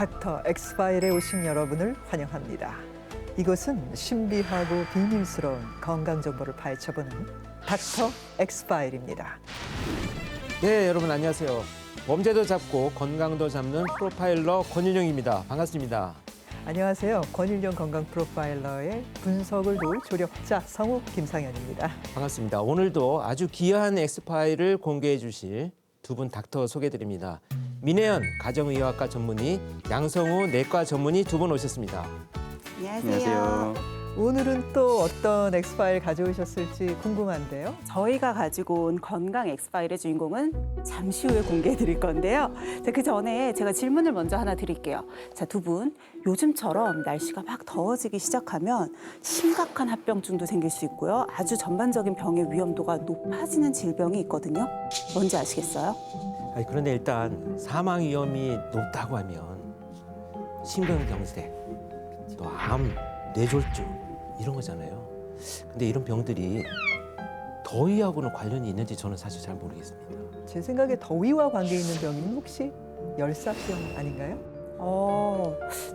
닥터 엑스파일에 오신 여러분을 환영합니다. 이곳은 신비하고 비밀스러운 건강 정보를 파헤쳐보는 닥터 엑스파일입니다. 네, 여러분 안녕하세요. 범죄도 잡고 건강도 잡는 프로파일러 권윤영입니다. 반갑습니다. 안녕하세요. 권일영 건강 프로파일러의 분석을 도울 조력자 성우 김상현입니다. 반갑습니다. 오늘도 아주 귀한 엑스파일을 공개해 주실 두 분 닥터 소개드립니다. 민혜연 가정의학과 전문의, 양성우 내과 전문의 두 분 오셨습니다. 안녕하세요. 오늘은 또 어떤 엑스파일 가져오셨을지 궁금한데요. 저희가 가지고 온 건강 엑스파일의 주인공은 잠시 후에 공개해 드릴 건데요. 자, 그 전에 제가 질문을 먼저 하나 드릴게요. 자, 두 분, 요즘처럼 날씨가 막 더워지기 시작하면 심각한 합병증도 생길 수 있고요. 아주 전반적인 병의 위험도가 높아지는 질병이 있거든요. 뭔지 아시겠어요? 그런데 일단 사망 위험이 높다고 하면 심근경색, 또 암, 뇌졸중 이런 거잖아요. 근데 이런 병들이 더위하고는 관련이 있는지 저는 사실 잘 모르겠습니다. 제 생각에 더위와 관계 있는 병이면 혹시 열사병 아닌가요?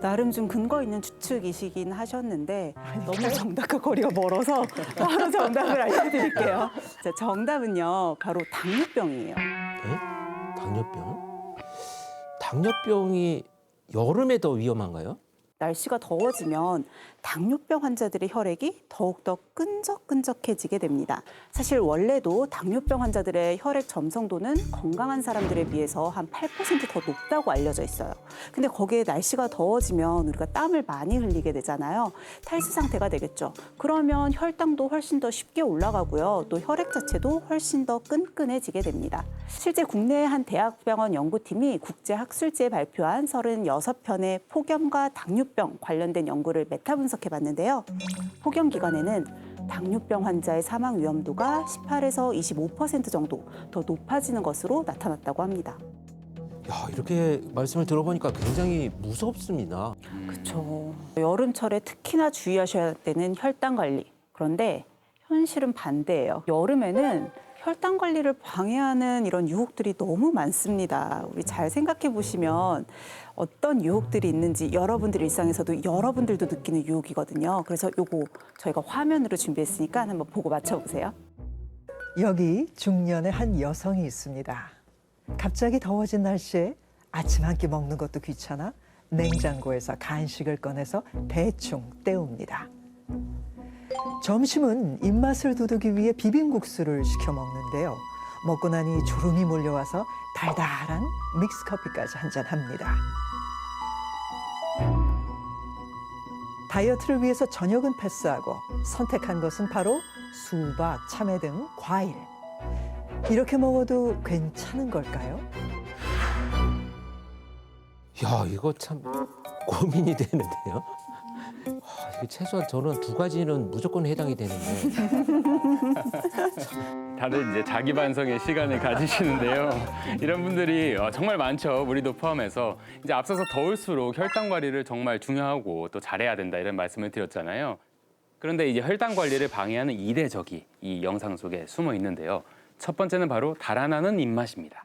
나름 좀 근거 있는 추측이시긴 하셨는데 너무 정답과 거리가 멀어서 바로 정답을 알려드릴게요. 자, 정답은요, 바로 당뇨병이에요. 네? 당뇨병? 당뇨병이 여름에 더 위험한가요? 날씨가 더워지면 당뇨병 환자들의 혈액이 더욱더 끈적끈적해지게 됩니다. 사실 원래도 당뇨병 환자들의 혈액 점성도는 건강한 사람들에 비해서 한 8% 더 높다고 알려져 있어요. 근데 거기에 날씨가 더워지면 우리가 땀을 많이 흘리게 되잖아요. 탈수 상태가 되겠죠. 그러면 혈당도 훨씬 더 쉽게 올라가고요. 또 혈액 자체도 훨씬 더 끈끈해지게 됩니다. 실제 국내의 한 대학병원 연구팀이 국제학술지에 발표한 36편의 폭염과 당뇨병 관련된 연구를 메타 분석해봤는데요. 폭염 기간에는 당뇨병 환자의 사망 위험도가 18에서 25% 정도 더 높아지는 것으로 나타났다고 합니다. 야, 이렇게 말씀을 들어보니까 굉장히 무섭습니다. 그렇죠. 여름철에 특히나 주의하셔야 되는 혈당 관리. 그런데 현실은 반대예요. 여름에는 혈당 관리를 방해하는 이런 유혹들이 너무 많습니다. 우리 잘 생각해 보시면 어떤 유혹들이 있는지 여러분들 일상에서도 여러분들도 느끼는 유혹이거든요. 그래서 요거 저희가 화면으로 준비했으니까 한번 보고 맞춰보세요. 여기 중년의 한 여성이 있습니다. 갑자기 더워진 날씨에 아침 한 끼 먹는 것도 귀찮아 냉장고에서 간식을 꺼내서 대충 때웁니다. 점심은 입맛을 돋우기 위해 비빔국수를 시켜 먹는데요. 먹고 나니 졸음이 몰려와서 달달한 믹스커피까지 한잔합니다. 다이어트를 위해서 저녁은 패스하고 선택한 것은 바로 수박, 참외 등 과일. 이렇게 먹어도 괜찮은 걸까요? 야, 이거 참 고민이 되는데요. 이게 최소한 저는 두 가지는 무조건 해당이 되는데. 다들 이제 자기 반성의 시간을 가지시는데요. 이런 분들이 정말 많죠. 우리도 포함해서. 이제 앞서서 더울수록 혈당 관리를 정말 중요하고 또 잘해야 된다 이런 말씀을 드렸잖아요. 그런데 이제 혈당 관리를 방해하는 2대 적이 이 영상 속에 숨어 있는데요. 첫 번째는 바로 달아나는 입맛입니다.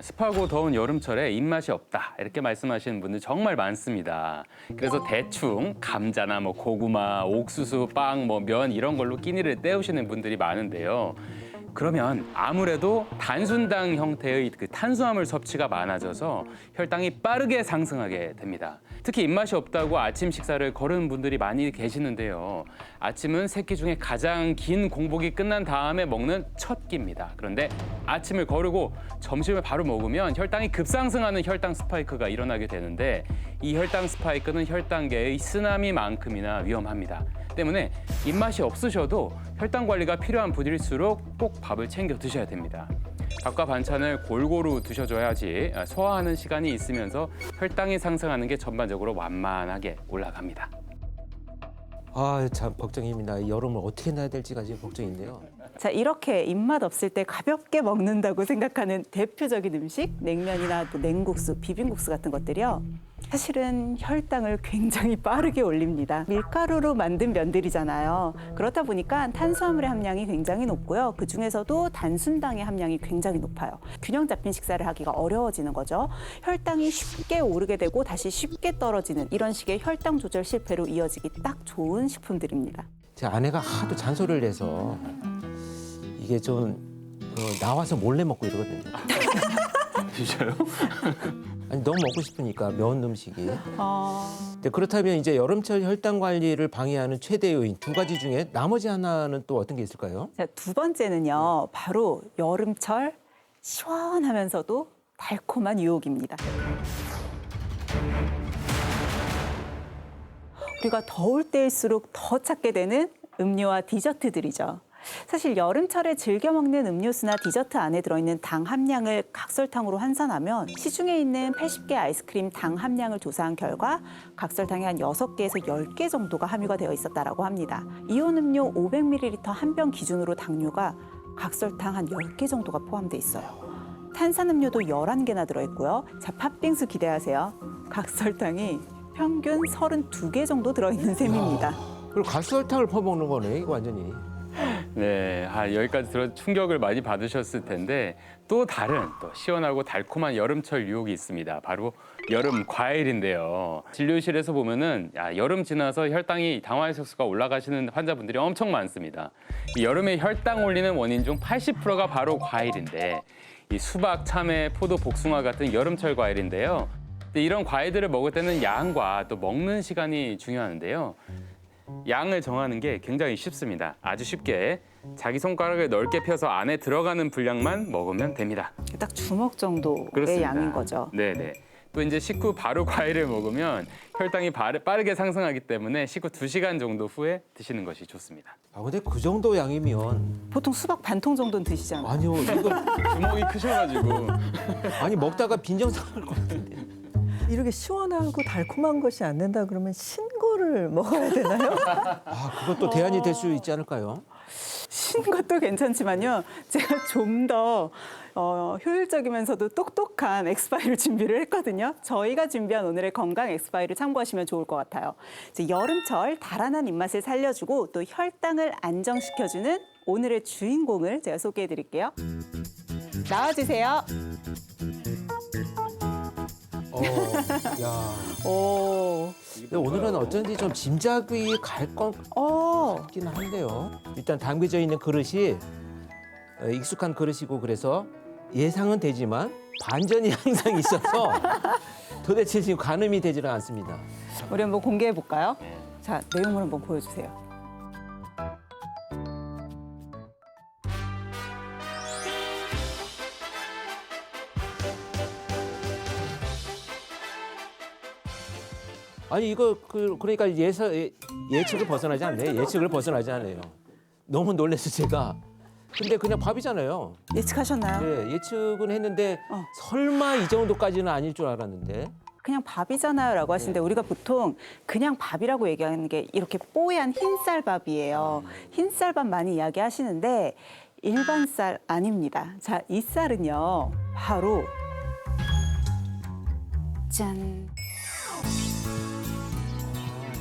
습하고 더운 여름철에 입맛이 없다 이렇게 말씀하시는 분들 정말 많습니다. 그래서 대충 감자나 뭐 고구마, 옥수수, 빵, 뭐 면 이런 걸로 끼니를 때우시는 분들이 많은데요. 그러면 아무래도 단순당 형태의 그 탄수화물 섭취가 많아져서 혈당이 빠르게 상승하게 됩니다. 특히 입맛이 없다고 아침 식사를 거르는 분들이 많이 계시는데요. 아침은 세 끼 중에 가장 긴 공복이 끝난 다음에 먹는 첫 끼입니다. 그런데 아침을 거르고 점심을 바로 먹으면 혈당이 급상승하는 혈당 스파이크가 일어나게 되는데 이 혈당 스파이크는 혈당계의 쓰나미만큼이나 위험합니다. 때문에 입맛이 없으셔도 혈당 관리가 필요한 분일수록 꼭 밥을 챙겨 드셔야 됩니다. 밥과 반찬을 골고루 드셔줘야지 소화하는 시간이 있으면서 혈당이 상승하는 게 전반적으로 완만하게 올라갑니다. 아, 참 걱정입니다. 이 여름을 어떻게 나야 될지가 지금 걱정인데요. 자, 이렇게 입맛 없을 때 가볍게 먹는다고 생각하는 대표적인 음식, 냉면이나 또 냉국수, 비빔국수 같은 것들이요. 사실은 혈당을 굉장히 빠르게 올립니다. 밀가루로 만든 면들이잖아요. 그렇다 보니까 탄수화물의 함량이 굉장히 높고요. 그중에서도 단순당의 함량이 굉장히 높아요. 균형 잡힌 식사를 하기가 어려워지는 거죠. 혈당이 쉽게 오르게 되고 다시 쉽게 떨어지는 이런 식의 혈당 조절 실패로 이어지기 딱 좋은 식품들입니다. 제 아내가 하도 잔소리를 해서 이게 좀 나와서 몰래 먹고 이러거든요. 진짜요? 아니 너무 먹고 싶으니까 매운 음식이. 근데 그렇다면 이제 여름철 혈당 관리를 방해하는 최대 요인 두 가지 중에 나머지 하나는 또 어떤 게 있을까요? 자, 두 번째는요. 바로 여름철 시원하면서도 달콤한 유혹입니다. 우리가 더울 때일수록 더 찾게 되는 음료와 디저트들이죠. 사실 여름철에 즐겨 먹는 음료수나 디저트 안에 들어있는 당 함량을 각설탕으로 환산하면 시중에 있는 80개 아이스크림 당 함량을 조사한 결과 각설탕이 한 6개에서 10개 정도가 함유가 되어 있었다고 합니다. 이온 음료 500ml 한 병 기준으로 당류가 각설탕 한 10개 정도가 포함돼 있어요. 탄산음료도 11개나 들어있고요. 자, 팥빙수 기대하세요. 각설탕이 평균 32개 정도 들어있는 셈입니다. 그리고 가스설탕을 퍼먹는 거네, 이거 완전히. 네, 여기까지 들어 충격을 많이 받으셨을 텐데 또 다른 또 시원하고 달콤한 여름철 유혹이 있습니다. 바로 여름 과일인데요. 진료실에서 보면은 여름 지나서 혈당이 당화혈색소가 올라가시는 환자분들이 엄청 많습니다. 이 여름에 혈당 올리는 원인 중 80%가 바로 과일인데 이 수박, 참외, 포도, 복숭아 같은 여름철 과일인데요. 근데 이런 과일들을 먹을 때는 양과 또 먹는 시간이 중요한데요. 양을 정하는 게 굉장히 쉽습니다. 아주 쉽게 자기 손가락을 넓게 펴서 안에 들어가는 분량만 먹으면 됩니다. 딱 주먹 정도의 그렇습니다. 양인 거죠. 네네. 또 이제 식후 바로 과일을 먹으면 혈당이 빠르게 상승하기 때문에 식후 2시간 정도 후에 드시는 것이 좋습니다. 아 근데 그 정도 양이면 보통 수박 반통 정도는 드시잖아요. 아니요, 이거 주먹이 크셔가지고. 아니 먹다가 빈정상할 것 같은데. 이렇게 시원하고 달콤한 것이 안 된다 그러면 신 거를 먹어야 되나요? 아 그것도 대안이 될 수 있지 않을까요? 신 것도 괜찮지만요. 제가 좀 더 효율적이면서도 똑똑한 엑스파일을 준비를 했거든요. 저희가 준비한 오늘의 건강 엑스파일을 참고하시면 좋을 것 같아요. 이제 여름철 달아난 입맛을 살려주고 또 혈당을 안정시켜주는 오늘의 주인공을 제가 소개해드릴게요. 나와주세요. 야. 오. 근데 오늘은 어쩐지 좀 짐작이 갈 것 같긴 한데요. 일단 담겨져 있는 그릇이 익숙한 그릇이고 그래서 예상은 되지만 반전이 항상 있어서 도대체 지금 가늠이 되지는 않습니다. 우리 한번 공개해 볼까요? 자, 내용을 한번 보여주세요. 아니 이거 그러니까 예측을 벗어나지 않네요. 예측을 벗어나지 않아요. 너무 놀라서 제가. 근데 그냥 밥이잖아요. 예측하셨나요? 네, 예측은 했는데 설마 이 정도까지는 아닐 줄 알았는데. 그냥 밥이잖아요 라고 하시는데 우리가 보통 그냥 밥이라고 얘기하는 게 이렇게 뽀얀 흰쌀밥이에요. 흰쌀밥 많이 이야기하시는데 일반 쌀 아닙니다. 자, 이 쌀은요. 바로 짠!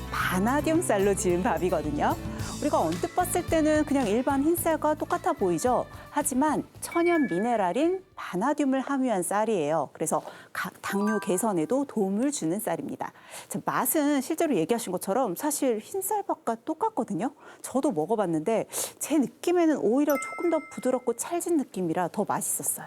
바나듐 쌀로 지은 밥이거든요. 우리가 언뜻 봤을 때는 그냥 일반 흰쌀과 똑같아 보이죠. 하지만 천연 미네랄인 바나듐을 함유한 쌀이에요. 그래서 당뇨 개선에도 도움을 주는 쌀입니다. 자, 맛은 실제로 얘기하신 것처럼 사실 흰쌀밥과 똑같거든요. 저도 먹어봤는데 제 느낌에는 오히려 조금 더 부드럽고 찰진 느낌이라 더 맛있었어요.